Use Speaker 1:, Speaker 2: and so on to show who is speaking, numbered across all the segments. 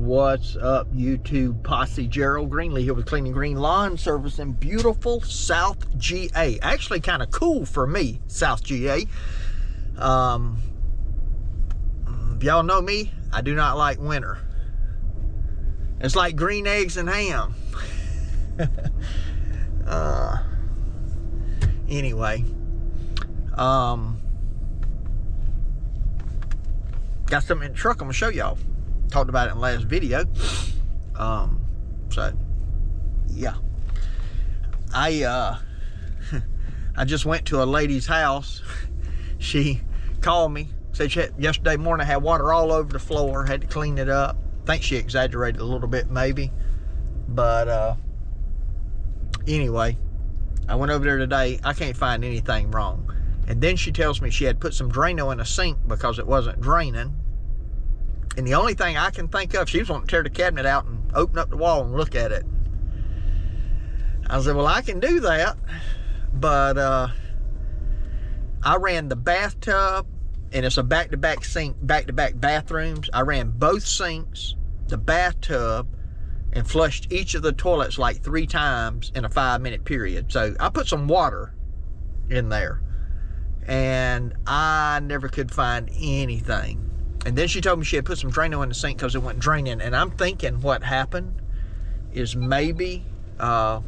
Speaker 1: What's up, YouTube posse? Gerald Greenlee here with Clean & Green Lawn Service in beautiful South GA. Actually kind of cool for me, South GA. If y'all know me, I do not like winter. It's like green eggs and ham. Anyway, got something in the truck I'm gonna show y'all. Talked about it in the last video. So yeah, I just went to a lady's house. She called me, said she had, yesterday morning had water all over the floor, had to clean it up. I think she exaggerated a little bit maybe, but anyway, I went over there today. I can't find anything wrong. And then she tells me she had put some Drano in a sink because it wasn't draining. And the only thing I can think of, she was wanting to tear the cabinet out and open up the wall and look at it. I said, well, I can do that, but I ran the bathtub, and it's a back-to-back sink, back-to-back bathrooms. I ran both sinks, the bathtub, and flushed each of the toilets like 3 times in a 5-minute period. So I put some water in there, and I never could find anything. And then she told me she had put some Drano in the sink because it wasn't draining. And I'm thinking what happened is maybe that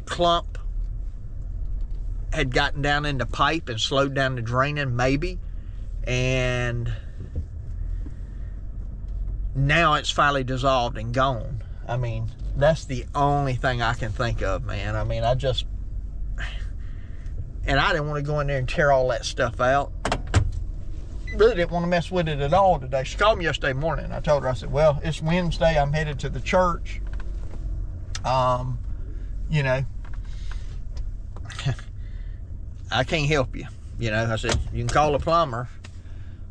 Speaker 1: clump had gotten down in the pipe and slowed down the draining, maybe. And now it's finally dissolved and gone. I mean, that's the only thing I can think of, man. I mean, and I didn't want to go in there and tear all that stuff out. Really didn't want to mess with it at all today. She called me yesterday morning. I told her, I said, well, it's Wednesday. I'm headed to the church. You know, I can't help you. You know, I said, you can call a plumber,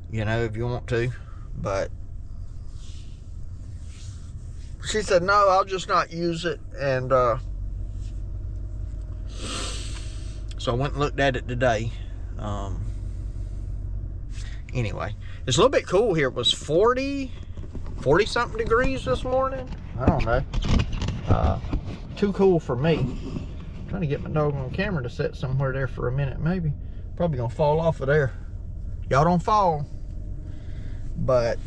Speaker 1: you know, if you want to. But she said, no, I'll just not use it. And so I went and looked at it today. Anyway, it's a little bit cool here. It was 40 something degrees this morning. I don't know. Too cool for me. I'm trying to get my doggone camera to set somewhere there for a minute, maybe. Probably gonna fall off of there. Y'all don't fall. But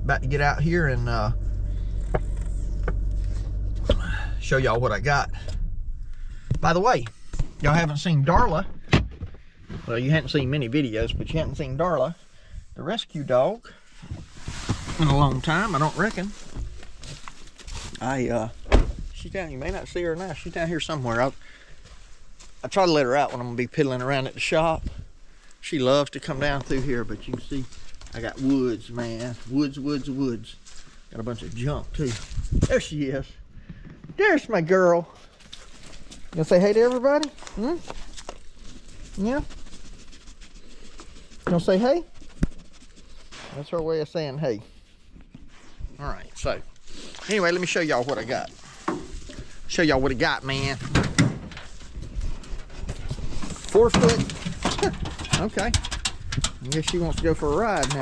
Speaker 1: about to get out here and show y'all what I got. By the way, y'all haven't seen Darla. Well, you hadn't seen many videos, but you hadn't seen Darla, the rescue dog, in a long time, I don't reckon. She's down, you may not see her now, she's down here somewhere. I try to let her out when I'm gonna be piddling around at the shop. She loves to come down through here, but you can see I got woods, man. Woods. Got a bunch of junk too. There she is. There's my girl. You gonna say hey to everybody? Hmm? Yeah? You gonna say hey? That's her way of saying hey. Alright, so anyway, let me show y'all what I got. Show y'all what I got, man. 4 foot. Okay. I guess she wants to go for a ride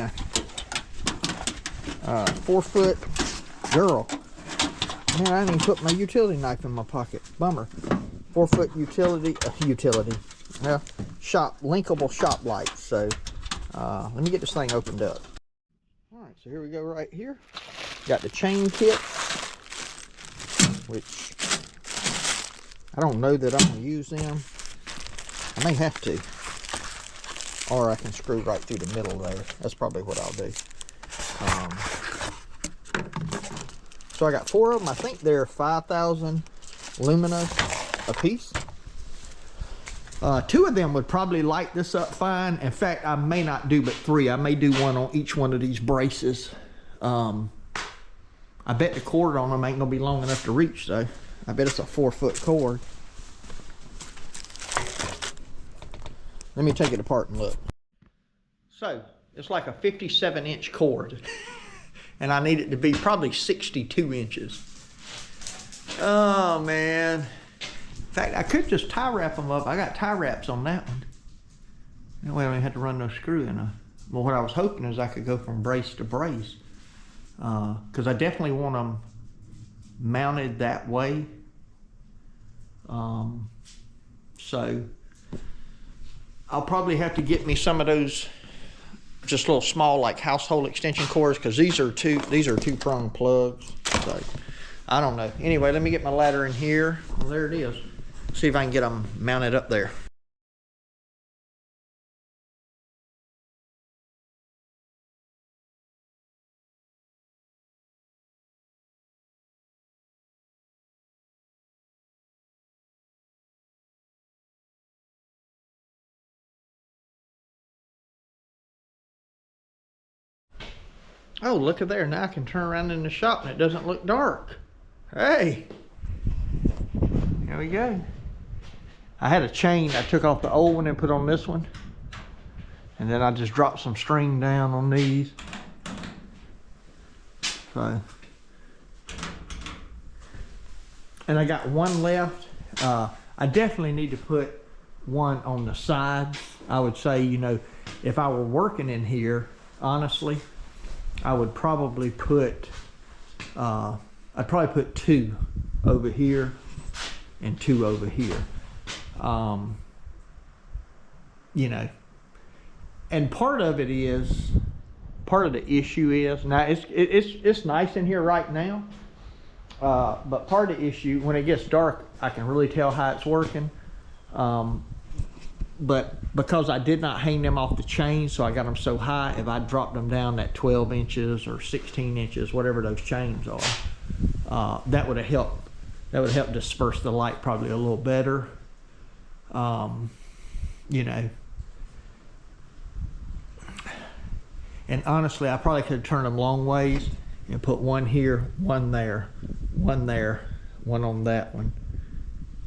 Speaker 1: now. 4 foot girl. Man, I didn't even put my utility knife in my pocket. Bummer. 4 foot utility. Well, linkable shop lights. So let me get this thing opened up. All right, so here we go right here. Got the chain kit, which I don't know that I'm gonna use them. I may have to, or I can screw right through the middle there. That's probably what I'll do. So I got 4 of them. I think they're 5,000 lumina a piece. 2 of them would probably light this up fine. In fact, I may not do but 3. I may do one on each one of these braces. I bet the cord on them ain't gonna be long enough to reach though. I bet it's a 4 foot cord. Let me take it apart and look. So it's like a 57-inch cord. And I need it to be probably 62 inches. Oh man. In fact, I could just tie wrap them up. I got tie wraps on that one. That way I don't have to run no screw in Well, what I was hoping is I could go from brace to brace, because I definitely want them mounted that way. So I'll probably have to get me some of those just little small like household extension cords, because these are two prong plugs. So I don't know. Anyway, let me get my ladder in here. Well, there it is. See if I can get them mounted up there. Oh, look at there. Now I can turn around in the shop and it doesn't look dark. Hey, here we go. I had a chain. I took off the old one and put on this one. And then I just dropped some string down on these. So, and I got one left. I definitely need to put one on the sides. I would say, you know, if I were working in here, honestly, I would probably put, I'd probably put 2 over here and 2 over here. You know, and part of it is, part of the issue is, now it's nice in here right now, but part of the issue, when it gets dark, I can really tell how it's working. But because I did not hang them off the chain, so I got them so high, if I dropped them down that 12 inches or 16 inches, whatever those chains are, that would have helped. That would help disperse the light probably a little better. You know. And honestly, I probably could turn them long ways and put one here, one there, one there, one on that one,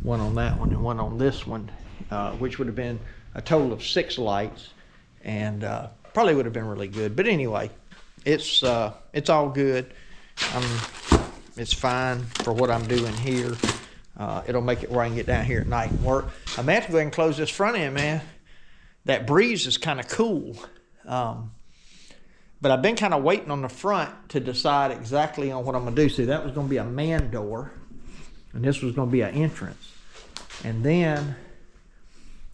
Speaker 1: one on that one, and one on this one. Which would have been a total of 6 lights, and probably would have been really good. But anyway, it's all good. It's fine for what I'm doing here. It'll make it where I can get down here at night and work. I may have to go ahead and close this front end, man. That breeze is kind of cool. But I've been kind of waiting on the front to decide exactly on what I'm going to do. See, that was going to be a man door, and this was going to be an entrance. And then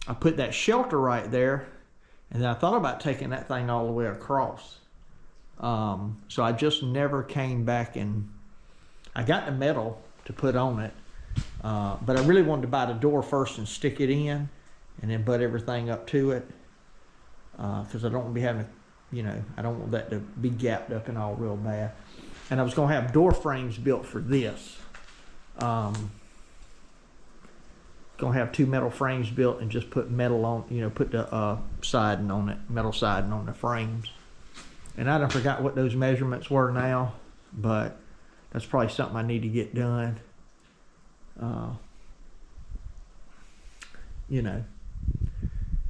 Speaker 1: I put that shelter right there, and then I thought about taking that thing all the way across. So I just never came back, and I got the metal to put on it, but I really wanted to buy the door first and stick it in, and then butt everything up to it, because I don't want to be having to, you know, I don't want that to be gapped up and all real bad. And I was going to have door frames built for this. Gonna have 2 metal frames built and just put metal on, you know, put the siding on it, metal siding on the frames. And I done forgot what those measurements were now, but that's probably something I need to get done. You know,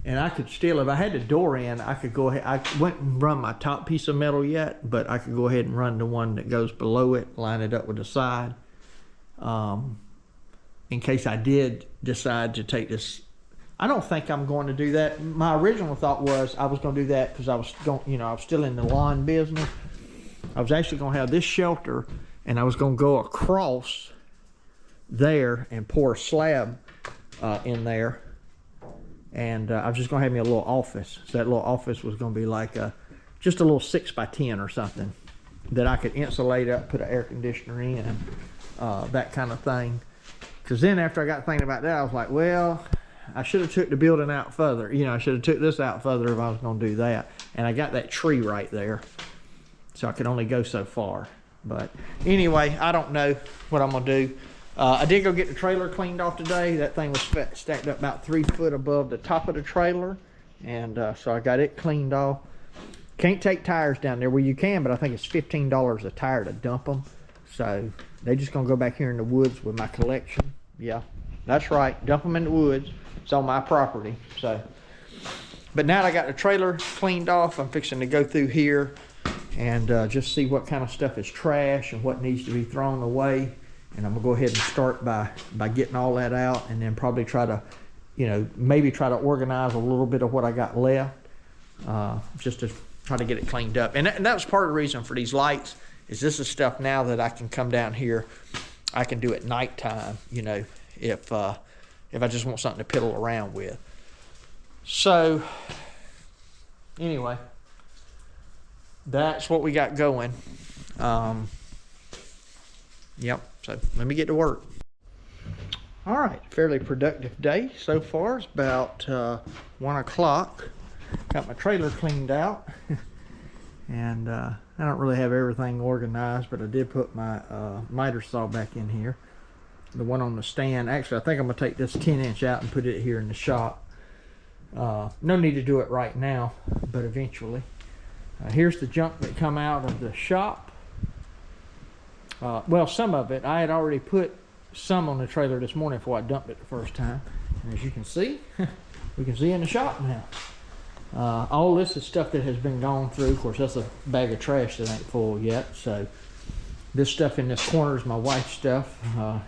Speaker 1: and I could still, if I had the door in, I could go ahead. I wouldn't run my top piece of metal yet, but I could go ahead and run the one that goes below it, line it up with the side. In case I did decide to take this. I don't think I'm going to do that. My original thought was I was going to do that because I was going, you know, I was still in the lawn business. I was actually going to have this shelter, and I was going to go across there and pour a slab in there, and I was just going to have me a little office. So that little office was going to be like just a little 6x10 or something that I could insulate up, put an air conditioner in, that kind of thing. Because then after I got thinking about that, I was like, well, I should have took the building out further. You know, I should have took this out further if I was going to do that. And I got that tree right there, so I could only go so far. But anyway, I don't know what I'm going to do. I did go get the trailer cleaned off today. That thing was stacked up about 3 foot above the top of the trailer. And so I got it cleaned off. Can't take tires down there. Well, you can, but I think it's $15 a tire to dump them. So they're just going to go back here in the woods with my collection. Yeah, that's right. Dump them in the woods. It's on my property. So, but now that I got the trailer cleaned off, I'm fixing to go through here and just see what kind of stuff is trash and what needs to be thrown away. And I'm gonna go ahead and start by getting all that out, and then probably try to, you know, maybe try to organize a little bit of what I got left. just to try to get it cleaned up. And that was part of the reason for these lights, is this is stuff now that I can come down here, I can do at nighttime, you know, if I just want something to piddle around with. So anyway, that's what we got going. Yep, so let me get to work. All right, fairly productive day so far. It's about 1 o'clock. Got my trailer cleaned out. And I don't really have everything organized, but I did put my miter saw back in here. The one on the stand. Actually, I think I'm gonna take this 10-inch out and put it here in the shop. No need to do it right now, but eventually. Here's the junk that come out of the shop. Well, some of it. I had already put some on the trailer this morning before I dumped it the first time. And as you can see, we can see in the shop now. All this is stuff that has been gone through. Of course, that's a bag of trash that ain't full yet. So this stuff in this corner is my wife's stuff.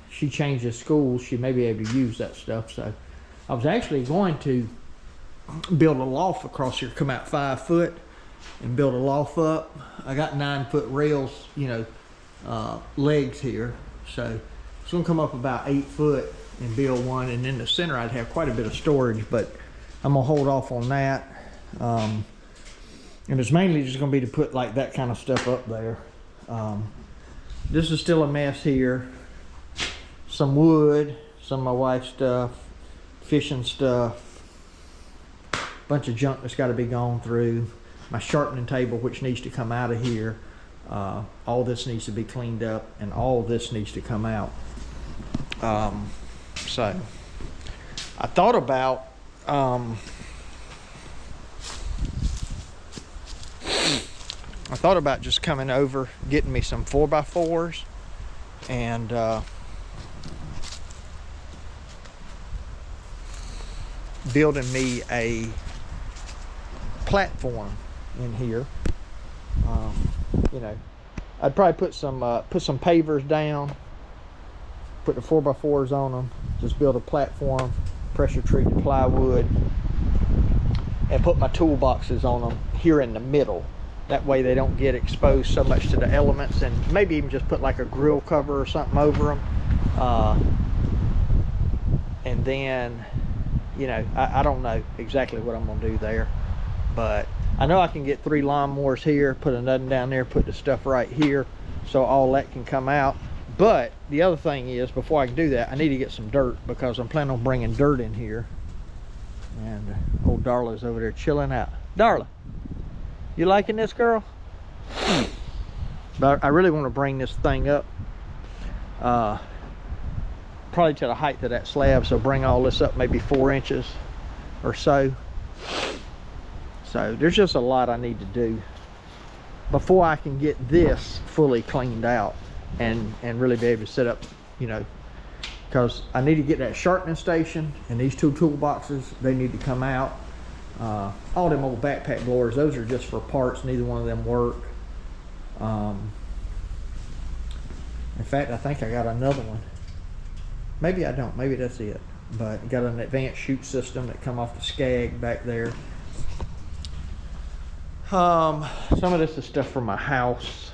Speaker 1: She changes schools. She may be able to use that stuff. So I was actually going to build a loft across here, come out 5 foot and build a loft up. I got 9-foot rails, you know, legs here. So it's gonna come up about 8 foot and build one. And in the center, I'd have quite a bit of storage, but I'm gonna hold off on that. And it's mainly just gonna be to put like that kind of stuff up there. This is still a mess here. Some wood, some of my wife's stuff, fishing stuff, bunch of junk that's got to be gone through. My sharpening table, which needs to come out of here. All this needs to be cleaned up, and all this needs to come out. So I thought about just coming over, getting me some 4x4s, and building me a platform in here. You know, I'd probably put some pavers down, put the 4x4s on them, just build a platform, pressure treated plywood, and put my toolboxes on them here in the middle. That way they don't get exposed so much to the elements, and maybe even just put like a grill cover or something over them. And then, you know, I don't know exactly what I'm gonna do there, but I know I can get 3 lawnmowers here, put another down there, put the stuff right here, so all that can come out. But the other thing is, before I can do that, I need to get some dirt, because I'm planning on bringing dirt in here. And old Darla's over there chilling out. Darla, you liking this, girl? But I really want to bring this thing up, probably to the height of that slab, so bring all this up maybe 4 inches or so. So there's just a lot I need to do before I can get this fully cleaned out and really be able to set up, you know, because I need to get that sharpening station, and these 2 toolboxes, they need to come out. All them old backpack blowers, those are just for parts. Neither one of them work. In fact, I think I got another one. Maybe I don't, maybe that's it. But got an advanced chute system that come off the Skag back there. Some of this is stuff for my house.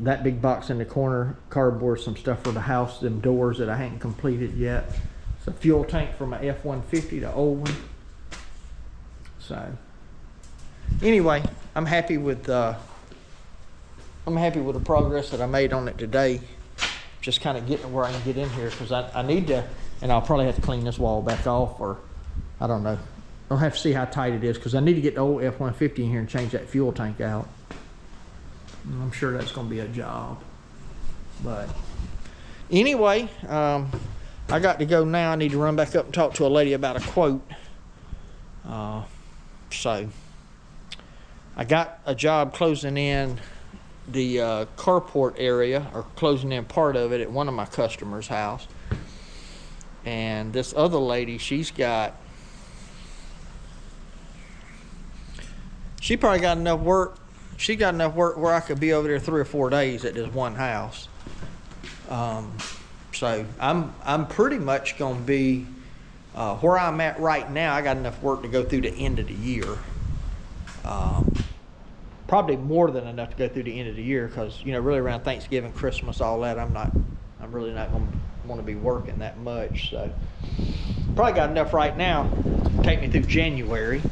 Speaker 1: That big box in the corner, cardboard, some stuff for the house, them doors that I hadn't completed yet. It's a fuel tank for my F-150, the old one. So anyway, I'm happy with the progress that I made on it today. Just kind of getting where I can get in here, because I need to, and I'll probably have to clean this wall back off, or I don't know. I'll have to see how tight it is, because I need to get the old F-150 in here and change that fuel tank out. And I'm sure that's going to be a job. But anyway, I got to go now. I need to run back up and talk to a lady about a quote. So I got a job closing in the carport area, or closing in part of it, at one of my customers' house. And this other lady, she probably got enough work. She got enough work where I could be over there 3 or 4 days at this one house. So I'm pretty much gonna be Where I'm at right now, I got enough work to go through the end of the year. Probably more than enough to go through the end of the year, because really around Thanksgiving, Christmas, all that, I'm really not going to want to be working that much. So probably got enough right now to take me through January,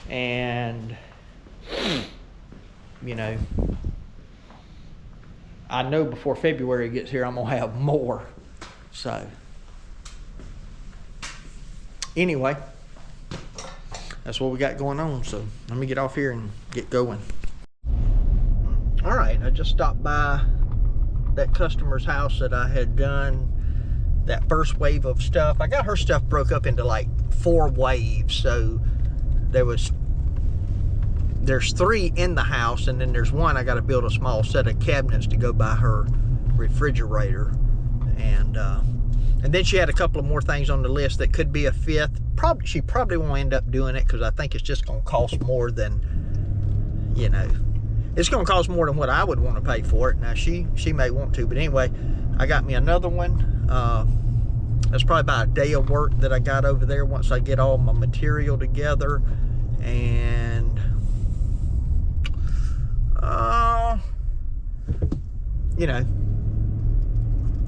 Speaker 1: and I know before February gets here, I'm gonna have more. So anyway, that's what we got going on. So let me get off here and get going. All right, I just stopped by that customer's house that I had done that first wave of stuff. I got her stuff broke up into like 4 waves. So there's 3 in the house, and then there's 1 I got to build a small set of cabinets to go by her refrigerator, and then she had a couple of more things on the list that could be a 5th. She probably won't end up doing it, because I think it's just going to cost more than it's going to cost more than what I would want to pay for it. Now she may want to, but anyway, I got me another one. That's probably about a day of work that I got over there once I get all my material together. And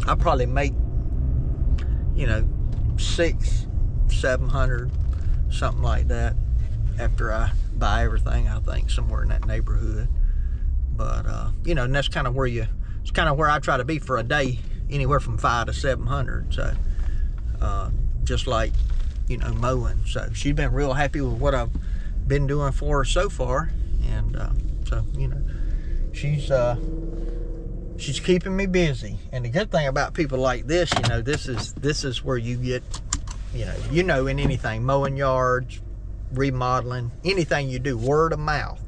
Speaker 1: I probably make 600-700, something like that, after I buy everything, I think, somewhere in that neighborhood. But and that's kind of where it's kind of where I try to be for a day, anywhere from 500 to 700. So just like mowing. So she's been real happy with what I've been doing for her so far, and so she's keeping me busy. And the good thing about people like this, this is where you get in anything, mowing yards, remodeling, anything you do, word of mouth.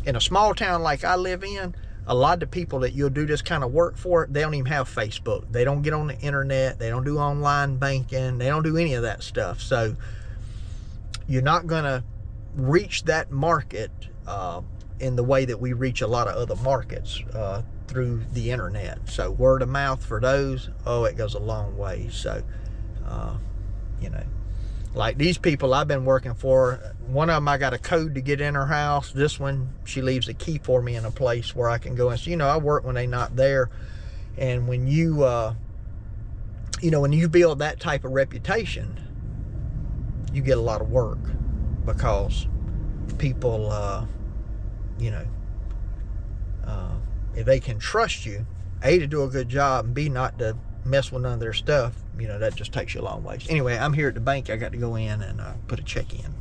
Speaker 1: In a small town like I live in, a lot of the people that you'll do this kind of work for, they don't even have Facebook. They don't get on the internet. They don't do online banking. They don't do any of that stuff. So you're not going to reach that market in the way that we reach a lot of other markets through the internet. So word of mouth for those, it goes a long way. So like these people I've been working for, one of them I got a code to get in her house. This one, she leaves a key for me in a place where I can go. And so I work when they're not there. And when you when you build that type of reputation, you get a lot of work, because people if they can trust you, A, to do a good job, and B, not to mess with none of their stuff, that just takes you a long ways. Anyway, I'm here at the bank. I got to go in and put a check in.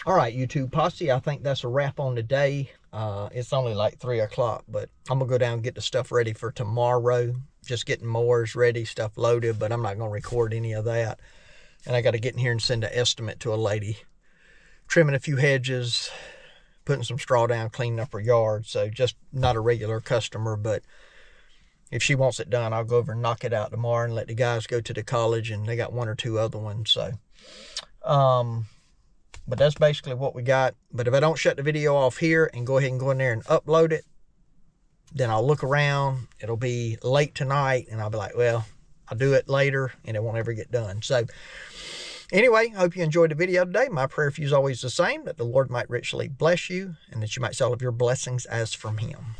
Speaker 1: All right, YouTube posse, I think that's a wrap on today. It's only like 3 o'clock, but I'm gonna go down and get the stuff ready for tomorrow. Just getting mowers ready, stuff loaded, but I'm not gonna record any of that. And I got to get in here and send an estimate to a lady, trimming a few hedges, putting some straw down, cleaning up her yard. So just not a regular customer, but if she wants it done, I'll go over and knock it out tomorrow and let the guys go to the college, and they got 1 or 2 other ones. So but that's basically what we got. But if I don't shut the video off here and go ahead and go in there and upload it, then I'll look around, it'll be late tonight, and I'll be like, well, I'll do it later, and it won't ever get done. So anyway, I hope you enjoyed the video today. My prayer for you is always the same, that the Lord might richly bless you, and that you might see all of your blessings as from Him.